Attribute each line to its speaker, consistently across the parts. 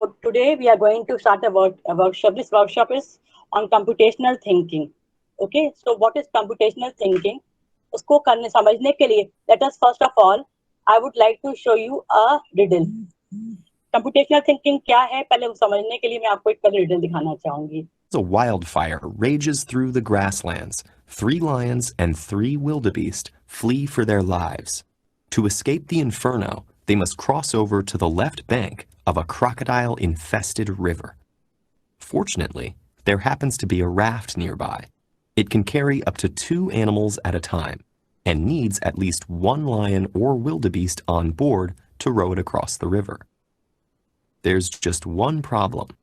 Speaker 1: So today we are going to start a workshop. This workshop is on computational thinking. Okay, so what is computational thinking? उसको करने समझने के लिए let us first of all I would like to show you a riddle. Computational thinking क्या है पहले समझने के लिए मैं आपको एक पहले riddle दिखाना चाहूंगी.
Speaker 2: A wildfire rages through the grasslands. 3 lions and 3 wildebeest flee for their lives. To escape the inferno, they must cross over to the left bank of a crocodile-infested river. Fortunately, there happens to be a raft nearby. It can carry up to 2 animals at a time and needs at least 1 lion or wildebeest on board to row it across the river. There's just one problem.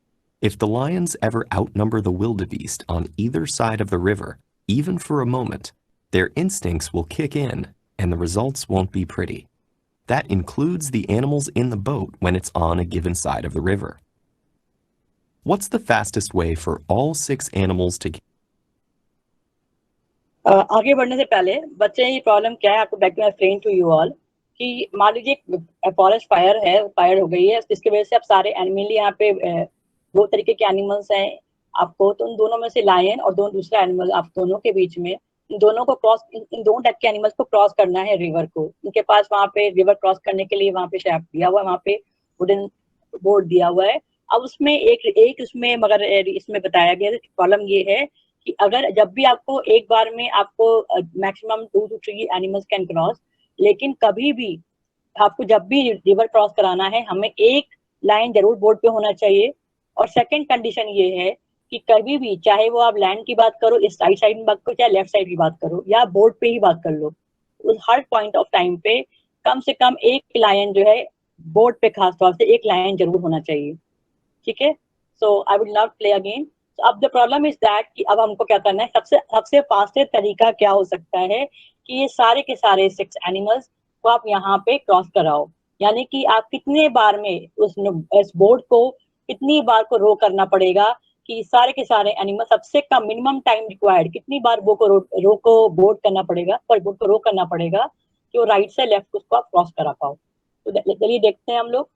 Speaker 2: If the lions ever outnumber the wildebeest on either side of the river, even for a moment, their instincts will kick in and the results won't be pretty. That includes the animals in the boat when it's on a given side of the river. What's the fastest way for all 6 animals to
Speaker 1: आगे बढ़ने से पहले बच्चे ये problem क्या है आपको back to explain to you all कि मान लीजिए फॉरेस्ट फायर हो गई है जिसकी वजह से आप सारे एनिमल यहाँ पे 2 तरीके के एनिमल्स हैं आपको तो उन दोनों में से लायन और दूसरा एनिमल आप दोनों के बीच में इन दोनों टाइप के एनिमल्स को क्रॉस करना है रिवर को. उनके पास वहाँ पे रिवर क्रॉस करने के लिए वहाँ पे शैफ्ट दिया हुआ है, वहाँ पे वुडन बोर्ड दिया हुआ है. अब उसमें एक उसमें मगर इसमें बताया गया प्रॉब्लम ये है कि अगर जब भी आपको एक बार में आपको maximum 2 to 3 animals can cross, लेकिन कभी भी आपको जब भी रिवर क्रॉस कराना है हमें एक लाइन जरूर बोर्ड पे होना चाहिए. और सेकंड कंडीशन ये है कि कभी भी चाहे वो आप लैंड की बात करो, इस साइड में बात करो, चाहे लेफ्ट साइड की बात करो या बोर्ड पे ही बात कर लो, उस हर पॉइंट ऑफ टाइम पे कम से कम एक लाइन जो है बोर्ड पे खास तौर से एक लाइन जरूर होना चाहिए. ठीक है, so I will not play again. अब द प्रॉब्लम इज दैट कि अब हमको क्या करना है, सबसे फास्टेस्ट तरीका क्या हो सकता है कि ये सारे के सारे 6 एनिमल्स को आप यहाँ पे क्रॉस कराओ. यानी कि आप कितने बार में उस बोर्ड को कितनी बार को रो करना पड़ेगा कि सारे के सारे एनिमल सबसे कम मिनिमम टाइम रिक्वायर्ड कितनी बार रो को बोर्ड करना पड़ेगा पर बोर्ड को रो करना पड़ेगा कि वो राइट से लेफ्ट उसको आप क्रॉस करा पाओ. तो चलिए देखते हैं हम लोग.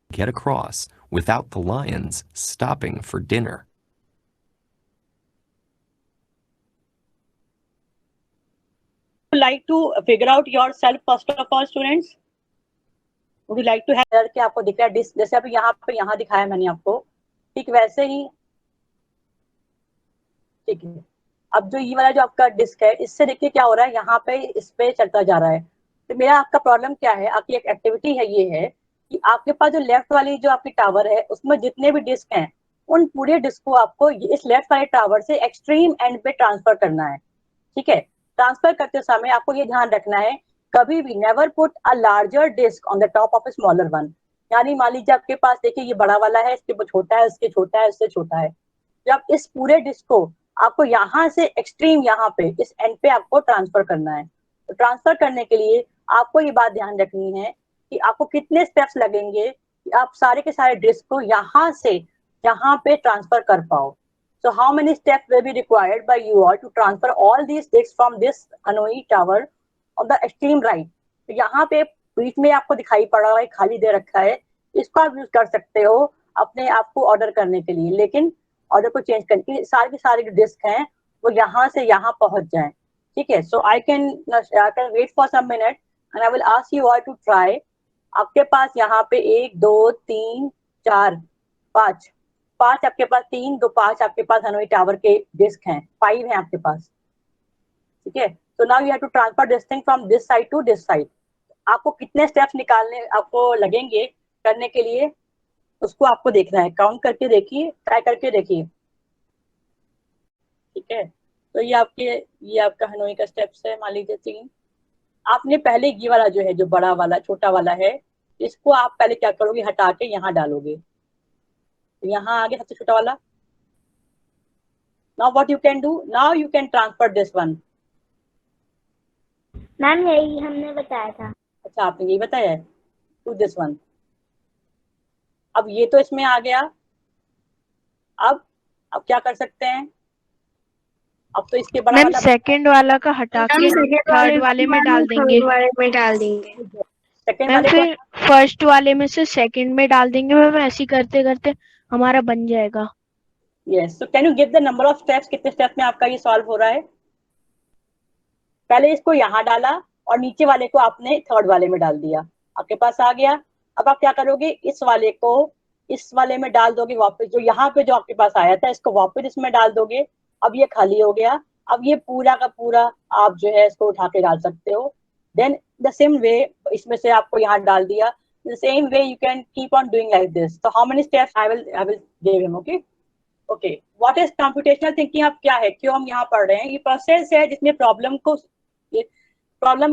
Speaker 2: get across without the lions stopping for dinner?
Speaker 1: Like to figure out yourself first of all, students? Would you like to have कि आपको दिख रहा है डिस्क जैसे अभी यहाँ दिखाया मैंने आपको, ठीक वैसे ही. ठीक है, अब जो ये वाला जो आपका डिस्क है इससे देखिए क्या हो रहा है, यहाँ पे इस पे चलता जा रहा है. तो मेरा आपका प्रॉब्लम क्या है, आपकी एक एक्टिविटी है ये है कि आपके पास जो लेफ्ट वाली जो आपकी टावर है उसमें जितने भी डिस्क हैं उन पूरे डिस्क को आपको इस लेफ्ट वाले टावर से एक्सट्रीम एंड पे ट्रांसफर करना है. ठीक है, ट्रांसफर करते समय आपको ये ध्यान रखना है कभी भी never put a larger disk on the top of a smaller one. यानी मान लीजिए आपके पास देखिए ये बड़ा वाला है, इसके छोटा है, इसके छोटा है, इससे छोटा है. जब इस पूरे डिस्क को आपको यहाँ से एक्सट्रीम यहाँ पे इस एंड पे आपको ट्रांसफर करना है. तो ट्रांसफर करने के लिए आपको ये बात ध्यान रखनी है कि आपको कितने स्टेप्स लगेंगे कि आप सारे के सारे डिस्क को यहाँ से यहाँ पे ट्रांसफर कर पाओ. So how many steps will be required by you all to transfer all these disks from this Hanoi tower on the extreme right? तो यहाँ पे बीच में आपको दिखाई पड़ रहा है खाली दे रखा है, इसको आप यूज कर सकते हो अपने आप को ऑर्डर करने के लिए, लेकिन ऑर्डर को चेंज करके सारे के सारे जो डिस्क हैं वो यहाँ से यहाँ पहुंच जाएं. ठीक है, so I can wait for some minute and I will ask you all to try. आपके पास यहाँ पे 1 2 3 4 5 आपके पास 3 2 5 आपके पास हनोई टावर के डिस्क हैं, 5 हैं आपके पास. ठीक है, so now you have to transfer this thing from this side to this side. आपको कितने स्टेप्स निकालने आपको लगेंगे करने के लिए उसको आपको देखना है, काउंट करके देखिए, ट्राई करके देखिए. ठीक है, तो ये आपका हनोई का स्टेप्स है. मान लीजिए 3 आपने पहले ये वाला जो है जो बड़ा वाला छोटा वाला है इसको आप पहले क्या करोगे, हटा के यहाँ डालोगे. यहाँ आगे सबसे छोटा वाला. Now what you can do? Now you can transfer this one.
Speaker 3: Ma'am यही हमने बताया था.
Speaker 1: अच्छा आपने यही बताया है, to this one. अब ये तो इसमें आ गया. अब क्या कर सकते हैं, अब तो इसके बड़ा वाला
Speaker 4: सेकंड वाला का हटा के थर्ड वाले में डाल देंगे.
Speaker 1: सेकंड वाले
Speaker 4: फिर फर्स्ट वाले में से सेकंड में डाल देंगे मैम, ऐसे करते करते हमारा बन जाएगा।
Speaker 1: Yes, so can you give the number of steps, कितने स्टेप में आपका ये सॉल्व हो रहा है? पहले इसको यहाँ डाला और नीचे वाले को आपने थर्ड वाले में डाल दिया, आपके पास आ गया। अब आप क्या करोगे, इस वाले को इस वाले में डाल दोगे वापस, जो यहाँ पे जो आपके पास आया था इसको वापस इसमें डाल दोगे। अब ये खाली हो गया। अब ये पूरा का पूरा आप जो है इसको उठा के डाल सकते हो। देन द सेम वे, इसमें से आपको यहाँ डाल दिया, the same way you can keep on doing like this. तो how many steps I will give him, okay. Okay, what is computational thinking? अब क्या है, क्यों हम यहाँ पढ़ रहे हैं? ये प्रोसेस है जिसमें प्रॉब्लम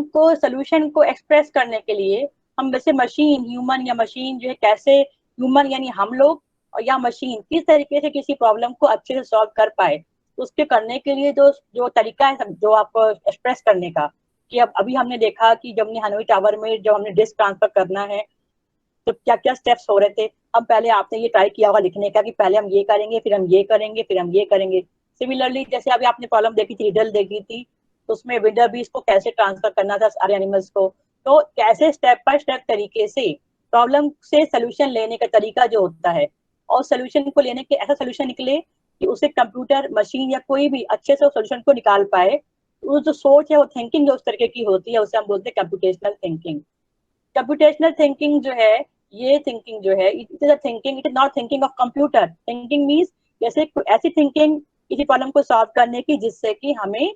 Speaker 1: को सोल्यूशन को एक्सप्रेस करने के लिए हम वैसे मशीन, ह्यूमन या मशीन जो है, कैसे ह्यूमन यानी हम लोग और या मशीन किस तरीके से किसी प्रॉब्लम को अच्छे से सॉल्व कर पाए, तो उसके करने के लिए जो जो तरीका है जो आपको एक्सप्रेस करने का, कि अब अभी हमने देखा कि जब हमने हनोई टावर में जब हमने डिस्क ट्रांसफर करना है तो क्या क्या स्टेप्स हो रहे थे। हम पहले आपने ये ट्राई किया होगा लिखने का कि पहले हम ये करेंगे, फिर हम ये करेंगे, फिर हम ये करेंगे। सिमिलरली जैसे अभी आपने प्रॉब्लम देखी थी, रिडल देखी थी, तो उसमें विंडर बीस्ट को कैसे ट्रांसफर करना था सारे एनिमल्स को, तो कैसे स्टेप बाय स्टेप तरीके से प्रॉब्लम से सोल्यूशन लेने का तरीका जो होता है, और सोल्यूशन को लेने के ऐसा सोल्यूशन निकले कि उसे कंप्यूटर, मशीन या कोई भी अच्छे से सोल्यूशन को निकाल पाए। वो जो सोच है, वो थिंकिंग जो उस तरीके की होती है, उसे हम बोलते हैं कंप्यूटेशनल थिंकिंग। कंप्यूटेशनल थिंकिंग जो है, ये थिंकिंग जो है, it is a thinking, it is not thinking of computer. Thinking means जैसे ऐसी थिंकिंग किसी प्रॉब्लम को सॉल्व करने की जिससे कि हमें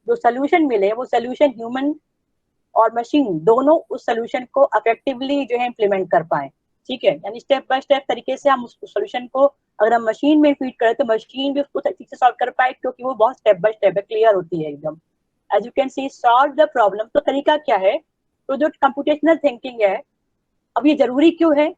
Speaker 1: जो सोल्यूशन मिले वो सोल्यूशन ह्यूमन और मशीन दोनों उस सोल्यूशन को इफेक्टिवली जो है इम्प्लीमेंट कर पाए। ठीक है, यानी स्टेप बाय स्टेप तरीके से हम उस सोल्यूशन को अगर हम मशीन में फीड करें तो मशीन भी उसको ठीक से सॉल्व कर पाए, क्योंकि वो बहुत स्टेप बाय स्टेप है, क्लियर होती है एकदम। As you can see, solve the problem. तो तरीका क्या है? तो जो कंप्यूटेशनल थिंकिंग है, अब ये जरूरी क्यों है?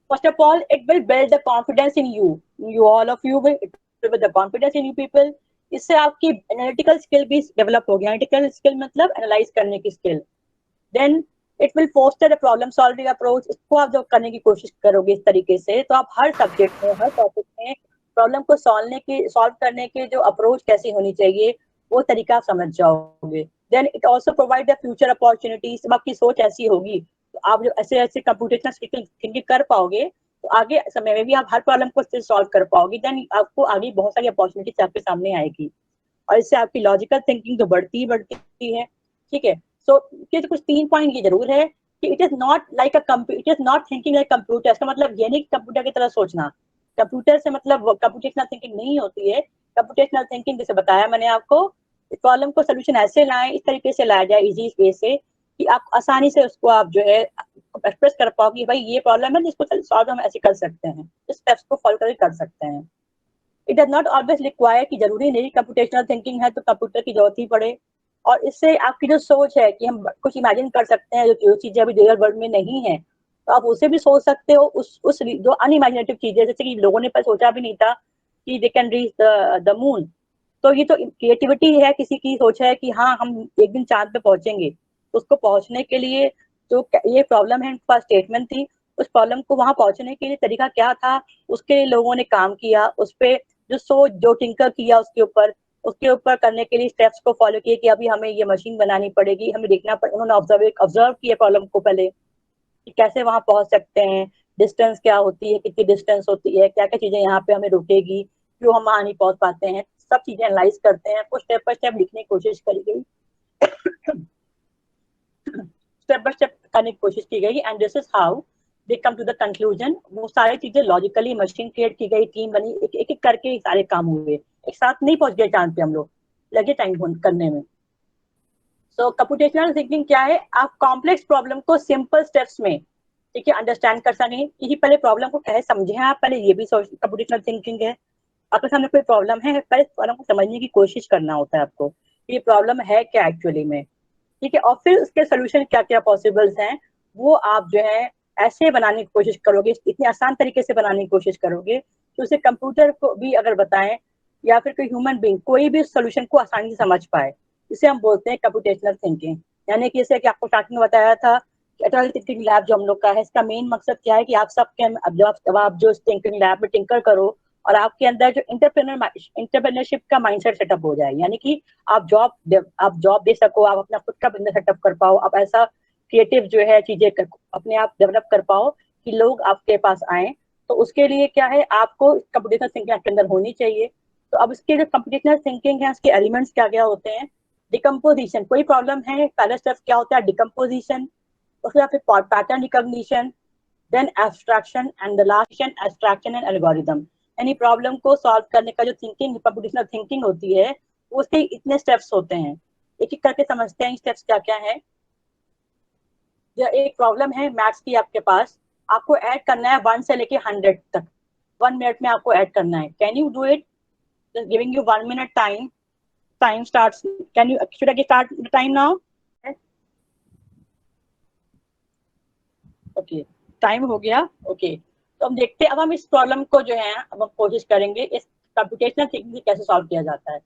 Speaker 1: First of all, it will build the confidence in you all of you will build the confidence in you people. इससे आपकी एनालिटिकल स्किल भी डेवलप होगी। एनालिटिकल स्किल मतलब एनालाइज करने की skill. Then it will foster a problem solving approach. इसको आप जब करने की कोशिश करोगे इस तरीके से, तो आप हर सब्जेक्ट में, हर टॉपिक में प्रॉब्लम को सॉल्व करने के जो अप्रोच कैसी होनी चाहिए वो तरीका आप समझ जाओगे। Then it also provide the future opportunities. आपकी सोच ऐसी होगी तो आप जो ऐसे ऐसे कंप्यूटेशनल थिंकिंग कर पाओगे, तो आगे समय में भी आप हर प्रॉब्लम को सॉल्व कर पाओगे। देन आपको आगे बहुत सारी अपॉर्चुनिटीज आपके सामने आएगी, और इससे आपकी लॉजिकल थिंकिंग तो बढ़ती ही बढ़ती है। ठीक है, सो ये कुछ 3 पॉइंट ये जरूर है कि it is not like it is not thinking like computer. इसका मतलब ये नहीं कंप्यूटर की तरह सोचना। कंप्यूटर से मतलब कंप्यूटेशनल थिंकिंग नहीं होती है। कंप्यूटेशनल थिंकिंग जैसे बताया मैंने आपको, प्रॉब्लम को सोल्यूशन ऐसे लाएं, इस तरीके से लाया जाए इजी वे से कि आप आसानी से उसको आप जो है एक्सप्रेस कर पाओ कि भाई ये प्रॉब्लम है, जिसको सॉल्व हम ऐसे कर सकते हैं, इस स्टेप्स को फॉलो करके कर सकते हैं। It does not always require कि जरूरी नहीं कंप्यूटेशनल थिंकिंग है तो कंप्यूटर की जरूरत ही पड़े। और इससे आपकी जो सोच है कि हम कुछ इमेजिन कर सकते हैं जो चीजें अभी रियल वर्ल्ड में नहीं है, तो आप उसे भी सोच सकते हो। उस जो अनइमेजिनेटिव चीजें, जैसे कि लोगों ने पहले सोचा भी नहीं था कि they can reach the moon, तो ये तो क्रिएटिविटी है, किसी की सोच है कि हाँ हम एक दिन चांद पे पहुंचेंगे। उसको पहुंचने के लिए जो ये प्रॉब्लम है, इनके पास स्टेटमेंट थी, उस प्रॉब्लम को वहां पहुंचने के लिए तरीका क्या था, उसके लिए लोगों ने काम किया, उस पर जो सोच, जो टिंकर किया उसके ऊपर करने के लिए स्टेप्स को फॉलो किए कि अभी हमें ये मशीन बनानी पड़ेगी, हमें देखना पड़ेगा। उन्होंने ऑब्जर्व किया प्रॉब्लम को पहले कि कैसे वहां पहुंच सकते हैं, डिस्टेंस क्या होती है, कितनी डिस्टेंस होती है, क्या क्या चीजें यहाँ पे हमें रुकेगी, क्यों हम वहां नहीं पहुंच पाते हैं, सब चीजें एनालाइज करते हैं। कुछ स्टेप बाय स्टेप लिखने की कोशिश करी गई, स्टेप बाय स्टेप करने की कोशिश की गई, and this is how they come to the conclusion. वो सारी चीजें लॉजिकली मशीन क्रिएट की गई, टीम बनी, एक एक करके सारे काम हुए। एक साथ नहीं पहुंच गए चांद पे हम लोग, लगे टाइम करने में। सो कंप्यूटेशनल थिंकिंग क्या है? आप कॉम्प्लेक्स प्रॉब्लम को सिंपल स्टेप्स में, ठीक है, अंडरस्टैंड कर सकें। किसी पहले प्रॉब्लम को कैसे समझे आप, पहले ये भी सोच, कंप्यूटेशनल थिंकिंग है। आपके सामने कोई प्रॉब्लम है, पहले प्रॉब्लम को समझने की कोशिश करना होता है आपको, ये प्रॉब्लम है क्या एक्चुअली में, ठीक है, और फिर उसके सोल्यूशन क्या क्या पॉसिबल्स हैं, वो आप जो है ऐसे बनाने की कोशिश करोगे, इतने आसान तरीके से बनाने की कोशिश करोगे कि उसे कंप्यूटर को भी अगर बताएं या फिर कोई ह्यूमन बीइंग, कोई भी सोल्यूशन को आसानी से समझ पाए। इसे हम बोलते हैं कंप्यूटेशनल थिंकिंग। यानी कि जैसे कि आपको स्टार्टिंग में बताया था एटर्नल थिंकिंग लैब जो हम लोग का है, इसका मेन मकसद क्या है कि आप सबके, जब आप जो थिंकिंग लैब में टिंकर करो और आपके अंदर जो इंटरप्रेन्योरशिप का माइंडसेट सेटअप हो जाए, यानी कि आप जॉब दे सको, आप अपना खुद का बिजनेस सेटअप कर पाओ, आप ऐसा क्रिएटिव जो है चीजें अपने आप डेवलप कर पाओ कि लोग आपके पास आए। तो उसके लिए क्या है, आपको कंप्यूटेशनल थिंकिंग आपके अंदर होनी चाहिए। तो अब इसके जो कंप्यूटेशनल थिंकिंग है उसके एलिमेंट्स क्या क्या होते हैं। डिकम्पोजिशन, कोई प्रॉब्लम है, पहला स्टेप क्या होता है, डिकम्पोजिशन। उसके बाद फिर pattern recognition, then abstraction, and the last abstraction and algorithm. यानी प्रॉब्लम को सॉल्व करने का जो थिंकिंग, कंप्यूटेशनल थिंकिंग होती है, उसके इतने स्टेप्स होते हैं। एक एक करके समझते हैं स्टेप्स क्या क्या है। जो एक प्रॉब्लम है मैथ्स की आपके पास, आपको ऐड करना है 1 से लेके 100 तक, 1 मिनट में आपको ऐड करना है। Can you do it? Just giving you 1 minute time. Time starts, can you, should I start the time now? Okay, time हो गया। ओके, तो हम देखते हैं, अब हम इस प्रॉब्लम को जो है अब हम कोशिश करेंगे इस कंप्यूटेशनल थिंकिंग से कैसे सॉल्व किया जाता है।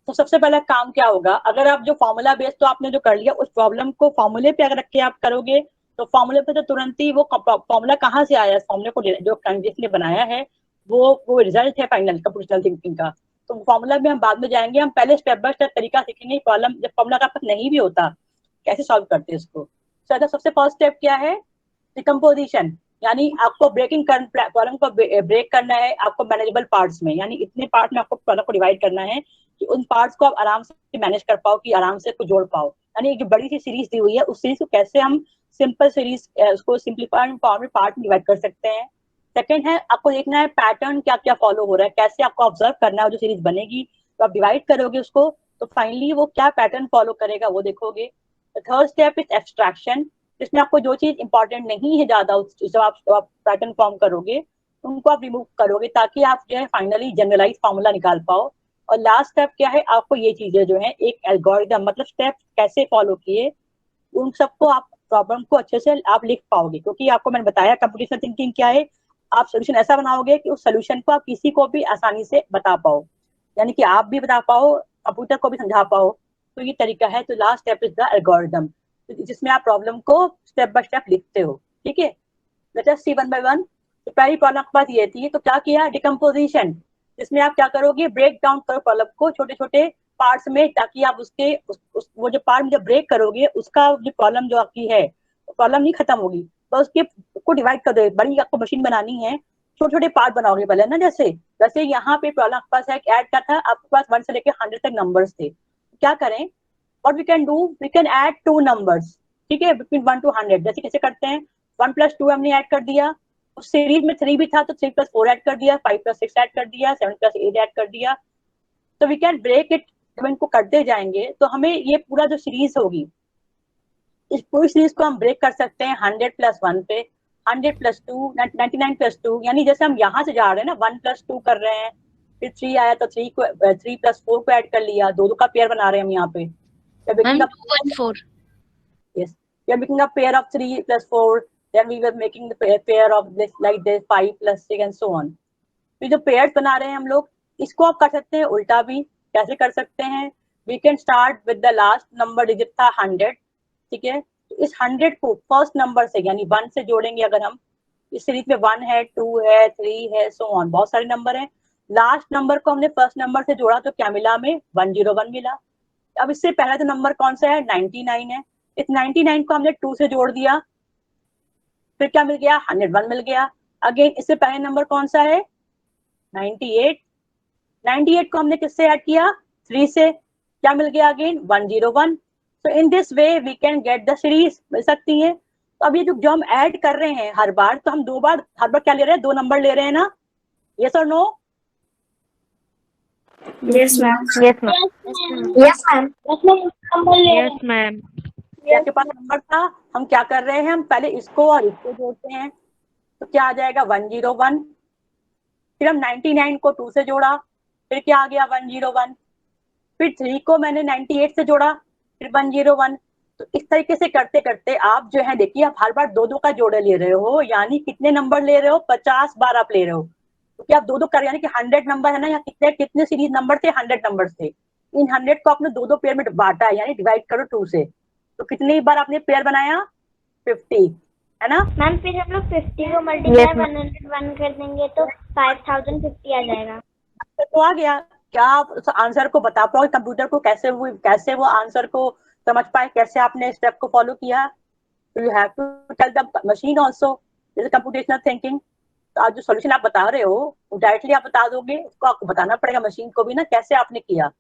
Speaker 1: तो सबसे पहला काम क्या होगा, अगर आप जो फॉर्मूला बेस तो आपने जो कर लिया, उस प्रॉब्लम को फॉर्मूले पे अगर रख के आप करोगे तो फॉर्मूले पे तो तुरंत ही वो फॉर्मूला कहाँ से आया, फॉर्मूले को जो कैंडिडेट ने बनाया है वो रिजल्ट है फाइनल कंप्यूटेशनल थिंकिंग का। तो फॉर्मूला में हम बाद में जाएंगे, हम पहले स्टेप बाय स्टेप तरीका सीखेंगे। प्रॉब्लम जब फॉर्मूला का पास नहीं भी होता कैसे सॉल्व करते हैं इसको। तो सबसे फर्स्ट स्टेप क्या है, डिकम्पोजिशन। यानी आपको ब्रेकिंग प्रॉब्लम को ब्रेक करना है आपको मैनेजेबल पार्ट्स में, यानी इतने पार्ट में आपको प्रॉब्लम को डिवाइड करना है कि उन पार्ट्स को आप आराम से मैनेज कर पाओ, कि आराम से कुछ जोड़ पाओ। यानी एक बड़ी सी सीरीज दी हुई है, उस सीरीज को कैसे हम सिंपल सीरीज उसको सिंप्लीफाइड फॉर्म में पार्ट में डिवाइड कर सकते हैं। सेकंड है, आपको देखना है पैटर्न क्या क्या फॉलो हो रहा है, कैसे आपको ऑब्जर्व करना है। जो सीरीज बनेगी तो आप डिवाइड करोगे उसको, तो फाइनली वो क्या पैटर्न फॉलो करेगा वो देखोगे। थर्ड स्टेप इज एब्स्ट्रैक्शन, जिसमें आपको जो चीज इंपॉर्टेंट नहीं है ज्यादा, जब आप पैटर्न फॉर्म करोगे उनको आप रिमूव करोगे, ताकि आप जो है फाइनली जनरलाइज फॉर्मूला निकाल पाओ। और लास्ट स्टेप क्या है, आपको ये चीजें जो है एक एल्गोरिथम, मतलब स्टेप कैसे फॉलो किए, उन सबको आप प्रॉब्लम को अच्छे से आप लिख पाओगे। क्योंकि आपको मैंने बताया कंप्यूटेशनल थिंकिंग क्या है, आप सोल्यूशन ऐसा बनाओगे कि उस सोल्यूशन को आप किसी को भी आसानी से बता पाओ, यानी कि आप भी बता पाओ, कंप्यूटर को भी समझा पाओ। तो ये तरीका है। तो last step is the algorithm, जिसमें आप प्रॉब्लम को स्टेप बाय स्टेप लिखते हो। ठीक है, let us see one by one. तो पहली प्रॉब्लम आपके पास ये थी, तो क्या किया, डिकम्पोजिशन, जिसमें आप क्या करोगे, ब्रेक डाउन करो प्रॉब्लम को छोटे छोटे पार्ट्स में, ताकि आप उसके वो जो पार्ट में जब ब्रेक करोगे उसका जो प्रॉब्लम जो आपकी है प्रॉब्लम नहीं खत्म होगी, तो उसके को डिवाइड कर दो। बड़ी आपको मशीन बनानी है, छोटे छोटे पार्ट बनाओगे पहले ना। जैसे जैसे यहाँ पे प्रॉब्लम आपके पास है, ऐड का था, आपके पास 1 से लेकर 100 तक नंबर्स थे। क्या करें, what we can do, we can add 2 numbers, ठीक है, between 1 to 100। जैसे कैसे करते हैं, 1 + 2 हमने ऐड कर दिया, उस सीरीज में 3 भी था तो 3 + 4 ऐड कर दिया, 5 + 6 ऐड कर दिया, 7 + 8 ऐड कर दिया। तो वी कैन ब्रेक इट। जब इनको करते जाएंगे तो हमें ये पूरा जो सीरीज होगी, इस पूरी सीरीज को हम ब्रेक कर सकते हैं 100 + 1 पे, 100 + 2, 99 + 2। यानी जैसे हम यहाँ से जा रहे हैं ना, 1 + 2 कर रहे हैं, फिर 3 आया तो 3 + 4 को ऐड कर लिया, दो दो का पेयर बना रहे हैं हम यहाँ पे।
Speaker 4: Ma'am 214।
Speaker 1: Yes, we are making a pair of 3 + 4. Then we were making the pair of this like this 5 + 6 and so on. तो जो पेयर्स बना रहे हैं हम लोग, इसको आप कर सकते हैं उल्टा भी। कैसे कर सकते हैं, we can start with the last number digit था 100, ठीक है। तो इस 100 को फर्स्ट नंबर से यानी 1 से जोड़ेंगे। अगर हम इस सीरीज में 1 है, 2 है, 3 है, सो ऑन, बहुत सारे नंबर हैं। लास्ट नंबर को हमने फर्स्ट नंबर से जोड़ा तो क्या मिला हमें, 101 मिला। अब इससे पहला जो नंबर कौन सा है, 99 है। इस 99 को हमने 2 से जोड़ दिया, फिर क्या मिल गया, 101 मिल गया। अगेन इससे पहले नंबर कौन सा है, 98। 98 को हमने किससे ऐड किया, 3 से, क्या मिल गया अगेन, 101। तो in this way we can get the series, मिल सकती है। तो अब ये जो हम ऐड कर रहे हैं हर बार, तो हम हर बार क्या ले रहे हैं, 2 नंबर ले रहे हैं ना, यस और no?
Speaker 3: Yes, ma'am.
Speaker 4: Yes, ma'am.
Speaker 3: Yes, ma'am.
Speaker 4: Yes, ma'am.
Speaker 1: आपके पास नंबर था, हम क्या कर रहे हैं, हम पहले इसको और इसको जोड़ते हैं, तो क्या आ जाएगा, 101। फिर हम 99 को 2 से जोड़ा, फिर क्या आ गया, 101। फिर 3 को मैंने 98 से जोड़ा, फिर 101। तो इस तरीके से करते करते आप जो है, देखिए आप हर बार 2 का जोड़े ले रहे हो, यानी कितने नंबर ले रहे हो, 50 बार आप ले रहे हो। तो क्या आप 2 कर, यानी कि 100 नंबर है ना, या कितने कितने सीरीज नंबर थे, 100 नंबर थे। इन 100 को आपने 2 पेयर में बांटा है, यानी डिवाइड करो 2 से। तो कितनी बार आपने पेयर बनाया, 50, है ना।
Speaker 3: मैम फिर हम लोग 50 को मल्टीप्लाई 101 कर देंगे तो 5050 आ जाएगा।
Speaker 1: तो आ गया। क्या आप उस आंसर को बता पाओ कंप्यूटर को, कैसे वो आंसर को समझ पाए, कैसे आपने स्टेप को फॉलो किया। तो you have to tell the machine also, जैसे कंप्यूटेशनल थिंकिंग। तो आज जो सोल्यूशन आप बता रहे हो वो डायरेक्टली आप बता दोगे, उसको आपको बताना पड़ेगा मशीन को भी ना कैसे आपने किया।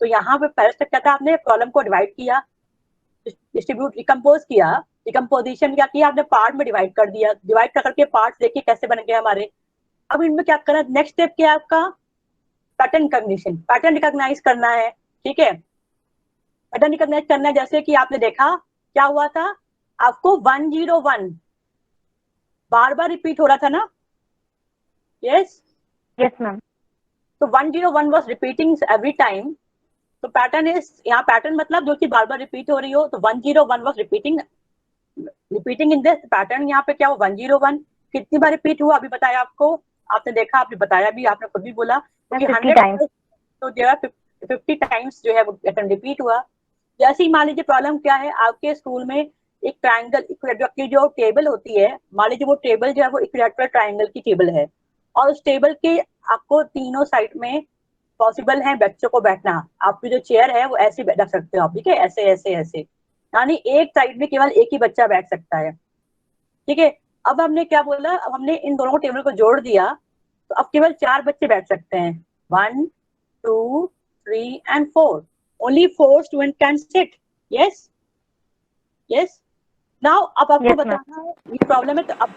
Speaker 1: तो यहाँ पे पहले स्टेप क्या था, आपने प्रॉब्लम को डिवाइड किया, डिस्ट्रीब्यूट डिकम्पोज किया, डिकम्पोजिशन क्या किया आपने, पार्ट में डिवाइड कर दिया, डिवाइड कर करके पार्ट देखिए कैसे बन गए हमारे। अब इनमें क्या करना, नेक्स्ट स्टेप क्या है आपका, पैटर्न रिकॉग्निशन, पैटर्न रिकॉग्नाइज करना है, ठीक है। पैटर्न रिकॉग्नाइज करना है, जैसे कि आपने देखा क्या हुआ था, आपको 101 बार बार रिपीट हो रहा था ना, यस
Speaker 3: यस मैम।
Speaker 1: तो 101 वाज रिपीटिंग एवरी टाइम। तो पैटर्न इज, यहाँ पैटर्न मतलब जो चीज बार बार रिपीट हो रही हो, तो 101 was repeating in this pattern. यहाँ पे क्या हुआ, 101 कितनी बार रिपीट हुआ अभी बताया आपको, आपने देखा, आपने बताया भी, आपने खुद भी बोला, क्योंकि
Speaker 3: 50
Speaker 1: 100 तो जो है 50 टाइम्स जो है वो पैटर्न रिपीट हुआ। जैसे ही मान लीजिए प्रॉब्लम क्या है, आपके स्कूल में एक ट्राइंगल की जो टेबल होती है, मान लीजिए वो टेबल जो है वो इक्विलैटरल ट्राइंगल की टेबल है, और उस टेबल के आपको तीनों साइड में पॉसिबल है बच्चों को बैठना, आपकी जो चेयर है वो ऐसे रख सकते हो आप, ठीक है, ऐसे ऐसे ऐसे, यानी एक साइड में केवल एक ही बच्चा बैठ सकता है, ठीक है। अब हमने क्या बोला, अब हमने इन दोनों टेबल को जोड़ दिया, तो अब केवल 4 बच्चे बैठ सकते हैं, 1 2 3 and 4, only 4 students can sit, yes yes। Now अब आपको
Speaker 3: Yes, ma'am.
Speaker 1: बताना है ये प्रॉब्लम है, तो अब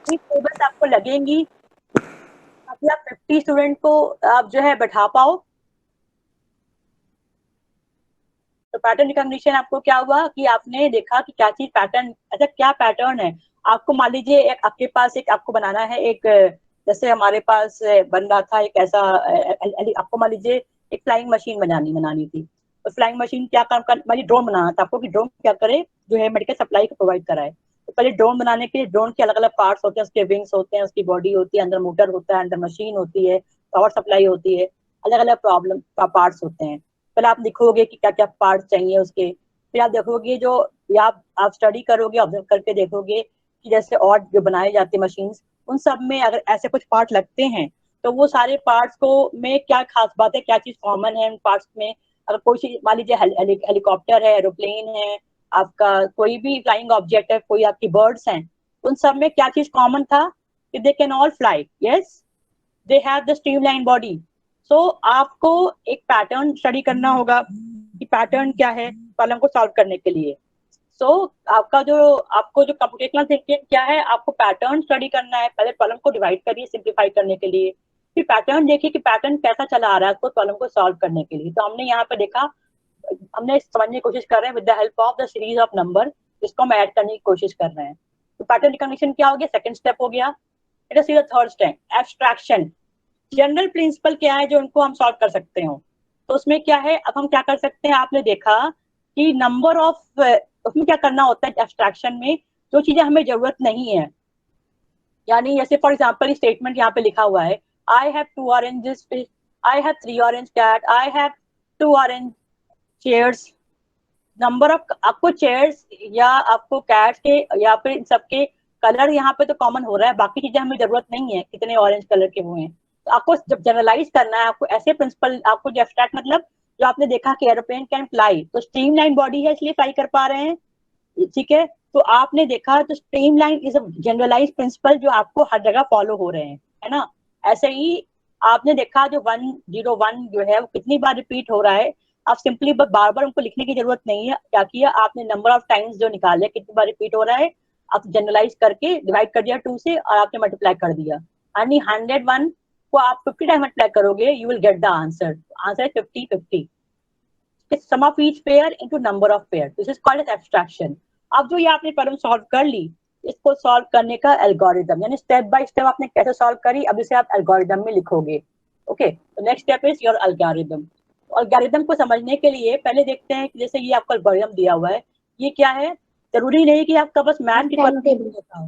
Speaker 1: टेबल्स आपको लगेंगी ताकि आप 50 स्टूडेंट को आप जो है बैठा पाओ। तो पैटर्न रिकॉग्निशन आपको क्या हुआ कि आपने देखा कि क्या चीज पैटर्न, अच्छा क्या पैटर्न है। आपको मान लीजिए एक आपके पास एक आपको बनाना है, एक जैसे हमारे पास बन रहा था एक ऐसा, आपको मान लीजिए एक फ्लाइंग मशीन बनानी थी। तो फ्लाइंग मशीन क्या काम कर, मान लीजिए ड्रोन बनाना था आपको, कि ड्रोन क्या करे, जो है मेडिकल सप्लाई को प्रोवाइड कराए। तो पहले ड्रोन बनाने के लिए ड्रोन के अलग अलग पार्ट्स होते हैं, उसके विंग्स होते हैं, उसकी बॉडी होती है, अंदर मोटर होता है, अंदर मशीन होती है, पावर सप्लाई होती है, अलग अलग प्रॉब्लम पार्ट्स होते हैं। पहले आप लिखोगे कि क्या क्या पार्ट चाहिए उसके, फिर आप देखोगे जो आप स्टडी करोगे, ऑब्जर्व करके देखोगे कि जैसे और जो बनाए जाते हैं मशीन, उन सब में अगर ऐसे कुछ पार्ट लगते हैं तो वो सारे पार्ट्स को में क्या खास बात है, क्या चीज कॉमन है उन पार्ट्स में। अगर कोई चीज मान लीजिए हेलीकॉप्टर है, एरोप्लेन है, आपका कोई भी फ्लाइंग ऑब्जेक्ट है, कोई आपकी बर्ड्स हैं, उन सब में क्या चीज कॉमन था कि they can all fly, yes they have the streamline body. So आपको एक पैटर्न स्टडी करना होगा कि पैटर्न क्या है प्रॉब्लम को सॉल्व करने के लिए। आपको जो कंप्यूटेशनल थिंकिंग क्या है, आपको पैटर्न स्टडी करना है, पहले प्रॉब्लम को डिवाइड करिए सिंप्लीफाई करने के लिए, फिर पैटर्न देखिए कि पैटर्न कैसा चला आ रहा है उसको प्रॉब्लम को सॉल्व करने के लिए। तो हमने यहाँ पे देखा, हमने समझने की कोशिश कर रहे हैं with the help of the series of number, जिसको हम ऐड करने की कोशिश कर रहे हैं। तो पैटर्न रिकॉग्निशन क्या हो गया, सेकंड स्टेप हो गया। It is the third step, abstraction. General principle क्या है जो उनको हम सॉल्व कर सकते हो, तो उसमें क्या है, अब हम क्या कर सकते हैं, आपने देखा कि नंबर ऑफ, उसमें क्या करना होता है एब्स्ट्रैक्शन में, जो चीजें हमें जरूरत नहीं है, यानी जैसे फॉर एग्जांपल स्टेटमेंट यहाँ पे लिखा हुआ है, I have 2 oranges, I have 3 orange cat, I have 2 orange chairs. Number of आपको चेयर्स या आपको कैट्स के या फिर इन सबके कलर यहाँ पे तो कॉमन हो रहा है, बाकी चीजें हमें जरूरत नहीं है कितने ऑरेंज कलर के हुए हैं। तो आपको जब जनरलाइज करना है, आपको ऐसे प्रिंसिपल, आपको जो एब्स्ट्रैक्ट मतलब जो आपने देखा कि एरोप्लेन कैन फ्लाई, तो स्ट्रीमलाइन बॉडी है इसलिए फ्लाई कर पा रहे हैं, ठीक है। तो आपने देखा तो streamline is a generalise principle जो आपको हर जगह फॉलो हो रहे हैं, है ना। ऐसे ही आपने देखा जो 101 जो है वो कितनी बार रिपीट हो रहा है, आप सिंपली बार बार उनको लिखने की जरूरत नहीं है, क्या किया आपने, नंबर ऑफ टाइम्स जो निकाले कितनी बार रिपीट हो रहा है, आप जनरलाइज करके डिवाइड कर दिया 2 से और आपने मल्टीप्लाई कर दिया, यानी 101 को आप 50 टाइम मल्टीप्लाई करोगे, you will get the answer. Answer है 50 sum of each pair into number of pair, this is called as abstraction। अब जो ये आपने प्रॉब्लम सॉल्व कर ली, इसको सॉल्व करने का एल्गोरिदम, यानी स्टेप बाय स्टेप आपने कैसे सॉल्व करी, अब इसे आप एल्गोरिदम में लिखोगे। ओके, तो next step is your algorithm. Algorithm को समझने के लिए पहले देखते हैं कि जैसे ये आपका एल्गोरिदम दिया हुआ है, ये क्या है, जरूरी नहीं कि आपका बस मैथ की होता हो।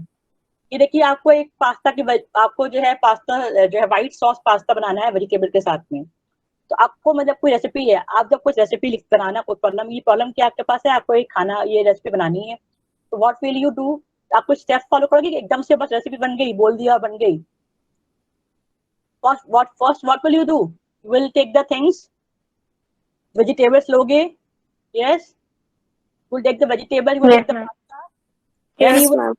Speaker 1: ये देखिए आपको एक पास्ता की, आपको जो है पास्ता जो है व्हाइट सॉस पास्ता बनाना है वेजिटेबल के साथ में, तो आपको मतलब कोई रेसिपी है, आप जब कुछ रेसिपी लिख बनाना, कोई प्रॉब्लम, ये प्रॉब्लम क्या आपके पास है, आपको एक खाना ये रेसिपी बनानी है, तो व्हाट विल यू डू, आप कुछ स्टेप फॉलो करोगे कि एकदम से बस रेसिपी बन गई, बोल दिया बन गई। First what will you do, you will take the things, vegetables लोगे, yes, will take the vegetable, you will take the pasta,
Speaker 3: Yes, ma'am.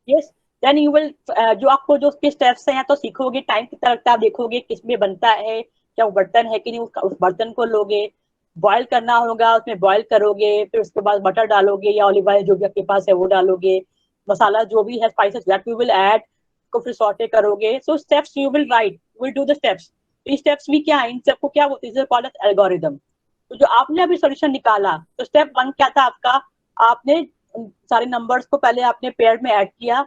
Speaker 1: Yes then you will जो आपको जो उसके स्टेप्स हैं तो सीखोगे, टाइम कितना लगता है आप देखोगे, किस में बनता है, क्या वो बर्तन है कि नहीं, उस बर्तन को लोगे, बॉईल करना होगा, उसमें बॉईल करोगे, फिर उसके बाद बटर डालोगे या ऑलिव ऑयल जो भी आपके पास है वो डालोगे, मसाला जो भी है spices that you will add को फिर सॉटे करोगे. So steps you will write, will do the steps. ये स्टेप्स भी क्या है, इन सबको क्या बोलते हैं, कॉल्ड एज एल्गोरिथम. तो जो आपने अभी सॉल्यूशन निकाला, तो स्टेप 1 क्या था आपका, आपने सारे नंबर्स को पहले आपने पेयर में ऐड किया.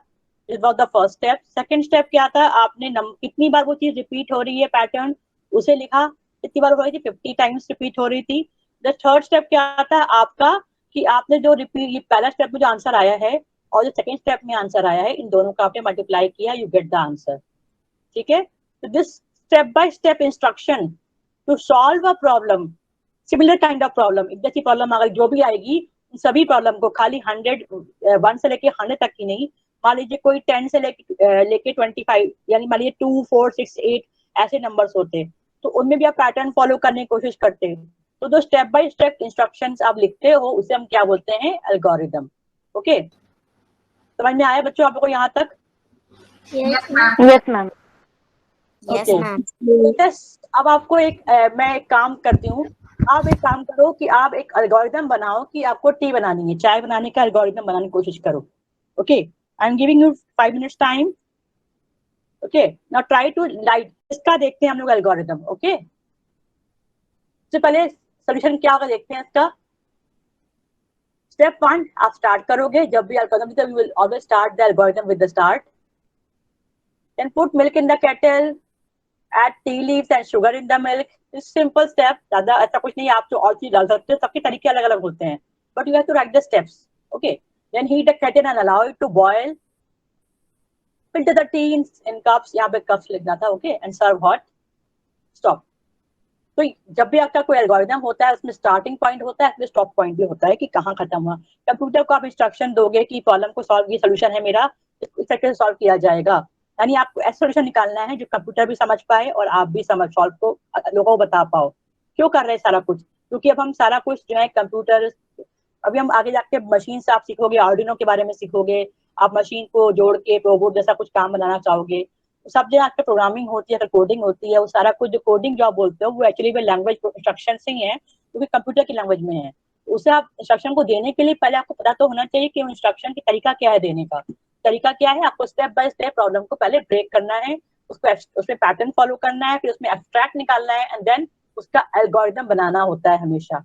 Speaker 1: It was the first step. Second step क्या था, आपने कितनी बार वो चीज रिपीट हो रही है पैटर्न उसे लिखा, कितनी बार हो रही थी, 50 टाइम्स रिपीट हो रही थी. द थर्ड स्टेप क्या था आपका, कि आपने जो रिपीट, ये पहला स्टेप में जो आंसर आया है और जो सेकंड स्टेप में आंसर आया है, इन दोनों का आपने मल्टीप्लाई किया, यू गेट द आंसर. ठीक है. तो this step by step instruction to solve a problem, similar kind of problem, एक जैसी प्रॉब्लम अगर जो भी आएगी, सभी प्रॉब्लम को खाली 1 से लेके 100 तक की नहीं, मान लीजिए कोई 10 से लेके 25, यानी मान लीजिए 2, 4, 6, 8 ऐसे नंबर्स होते, तो उनमें भी आप पैटर्न फॉलो करने की कोशिश करते हैं. तो जो स्टेप बाय स्टेप इंस्ट्रक्शंस आप लिखते हो उसे हम क्या बोलते हैं, एल्गोरिदम. ओके, समझ में आया बच्चों आपको यहाँ तक?
Speaker 3: Yes, ma'am.
Speaker 5: Yes, ma'am.
Speaker 3: Yes,
Speaker 1: okay.
Speaker 3: ma'am.
Speaker 1: अब आपको मैं एक काम करती हूँ, आप एक काम करो कि आप एक एल्गोरिदम बनाओ कि आपको टी बनानी है, चाय बनाने का एल्गोरिदम बनाने की कोशिश करो. Okay, I am giving you 5 minutes time. Okay, now try to write. इसका देखते हैं हम लोग एल्गोरिदम. ओके, सबसे पहले सोल्यूशन क्या होगा देखते हैं इसका. स्टेप 1 आप स्टार्ट करोगे, जब भी algorithm, you will always start the algorithm with the start. Then put milk in the kettle, add tea leaves and sugar in the milk. It's simple step. ज्यादा ऐसा कुछ नहीं है, आप जो और चीज डाल सकते हो, सबके तरीके अलग अलग होते हैं, but you have to write the steps. Okay, then heat the kettle and allow it to boil. Filter the tea in cups, यहाँ पे cups लिखना था. Okay, and serve hot. Stop. तो जब भी आपका कोई एल्गोरिदम होता है, उसमें स्टार्टिंग पॉइंट होता है, उसमें स्टॉप पॉइंट भी होता है कि कहाँ खत्म हुआ. कंप्यूटर को आप इंस्ट्रक्शन दोगे कि प्रॉब्लम को सॉल्व, ये सोल्यूशन है मेरा, इस तरीके से सॉल्व किया जाएगा. यानी आपको ऐसा सोल्यूशन निकालना है जो कंप्यूटर भी समझ पाए और आप भी समझ, सॉल्व को लोगों को बता पाओ. क्यों कर रहे हैं सारा कुछ, क्योंकि अब हम सारा कुछ जो है कंप्यूटर, अभी हम आगे जाके मशीन से आप सीखोगे, आर्डिनो के बारे में सीखोगे, आप मशीन को जोड़ के रोबोट जैसा कुछ काम बनाना चाहोगे. सब जगह आपकी प्रोग्रामिंग होती है, कोडिंग होती है, वो सारा कुछ जो कोडिंग जो आप बोलते हो वो एक्चुअली वो लैंग्वेज इंस्ट्रक्शन से ही है, क्योंकि कंप्यूटर की लैंग्वेज में है. उसे आप इंस्ट्रक्शन को देने के लिए पहले आपको पता तो होना चाहिए कि इंस्ट्रक्शन की तरीका क्या है, देने का तरीका क्या है. आपको स्टेप बाय स्टेप प्रॉब्लम को पहले ब्रेक करना है, उसको उसमें पैटर्न फॉलो करना है, फिर उसमें एब्स्ट्रैक्ट निकालना है, एंड देन उसका एल्गोरिदम बनाना होता है हमेशा.